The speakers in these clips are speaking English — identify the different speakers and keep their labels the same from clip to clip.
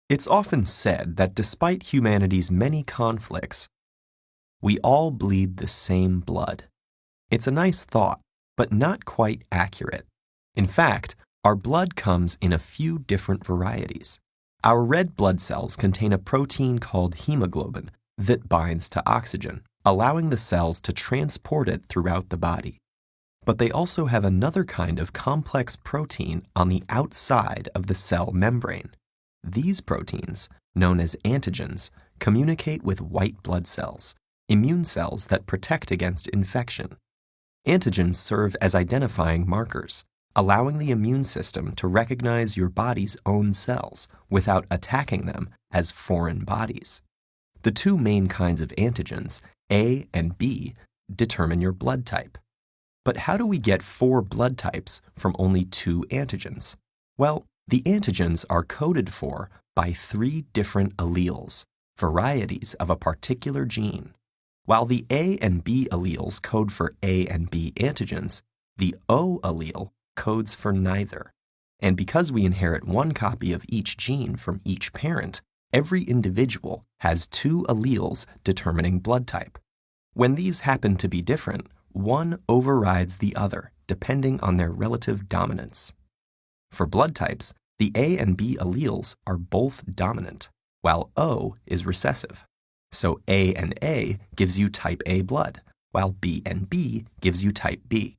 Speaker 1: It's often said that despite humanity's many conflicts, we all bleed the same blood. It's a nice thought, but not quite accurate. In fact, our blood comes in a few different varieties. Our red blood cells contain a protein called hemoglobin that binds to oxygen, allowing the cells to transport it throughout the body. But they also have another kind of complex protein on the outside of the cell membrane. These proteins, known as antigens, communicate with white blood cells, immune cells that protect against infection. Antigens serve as identifying markers, allowing the immune system to recognize your body's own cells without attacking them as foreign bodies. The two main kinds of antigens, A and B, determine your blood type. But how do we get 4 blood types from only 2 antigens? Well, the antigens are coded for by 3 different alleles, varieties of a particular gene. While the A and B alleles code for A and B antigens, the O allele codes for neither. And because we inherit one copy of each gene from each parent, every individual has 2 alleles determining blood type. When these happen to be different, one overrides the other, depending on their relative dominance. For blood types, the A and B alleles are both dominant, while O is recessive. So A and A gives you type A blood, while B and B gives you type B.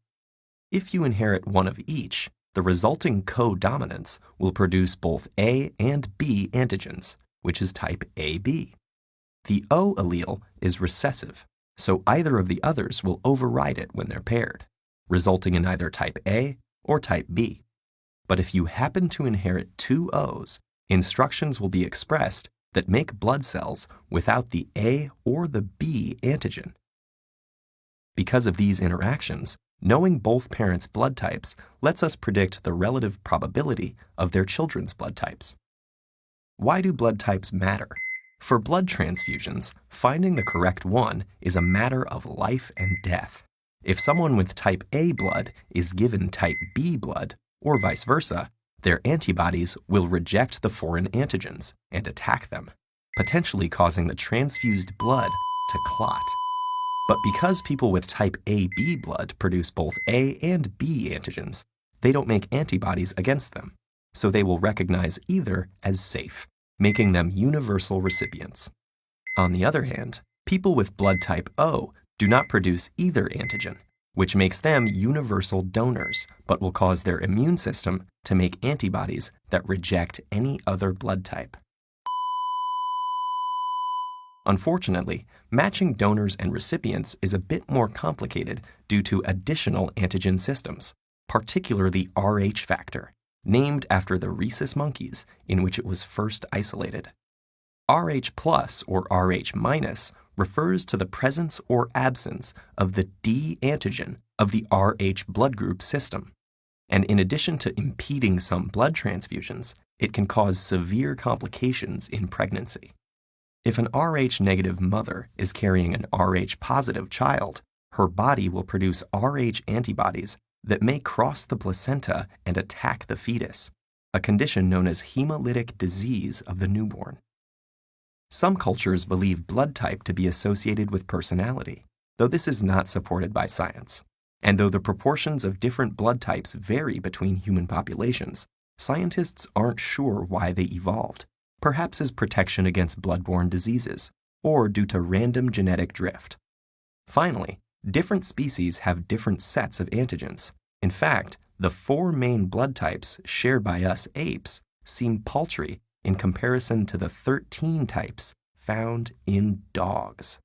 Speaker 1: If you inherit one of each, the resulting co-dominance will produce both A and B antigens, which is type AB. The O allele is recessive, so either of the others will override it when they're paired, resulting in either type A or type B. But if you happen to inherit 2 O's, instructions will be expressed that make blood cells without the A or the B antigen. Because of these interactions, knowing both parents' blood types lets us predict the relative probability of their children's blood types. Why do blood types matter? For blood transfusions, finding the correct one is a matter of life and death. If someone with type A blood is given type B blood, or vice versa, their antibodies will reject the foreign antigens and attack them, potentially causing the transfused blood to clot. But because people with type AB blood produce both A and B antigens, they don't make antibodies against them, so they will recognize either as safe, making them universal recipients. On the other hand, people with blood type O do not produce either antigen, which makes them universal donors, but will cause their immune system to make antibodies that reject any other blood type. Unfortunately, matching donors and recipients is a bit more complicated due to additional antigen systems, particularly the Rh factor, named after the rhesus monkeys in which it was first isolated. Rh plus or Rh minus refers to the presence or absence of the D antigen of the Rh blood group system. And in addition to impeding some blood transfusions, it can cause severe complications in pregnancy. If an Rh negative mother is carrying an Rh positive child, her body will produce Rh antibodies that may cross the placenta and attack the fetus, a condition known as hemolytic disease of the newborn. Some cultures believe blood type to be associated with personality, though this is not supported by science. And though the proportions of different blood types vary between human populations, scientists aren't sure why they evolved, perhaps as protection against blood-borne diseases, or due to random genetic drift. Finally, different species have different sets of antigens. In fact, the 4 main blood types shared by us apes seem paltry in comparison to the 13 types found in dogs.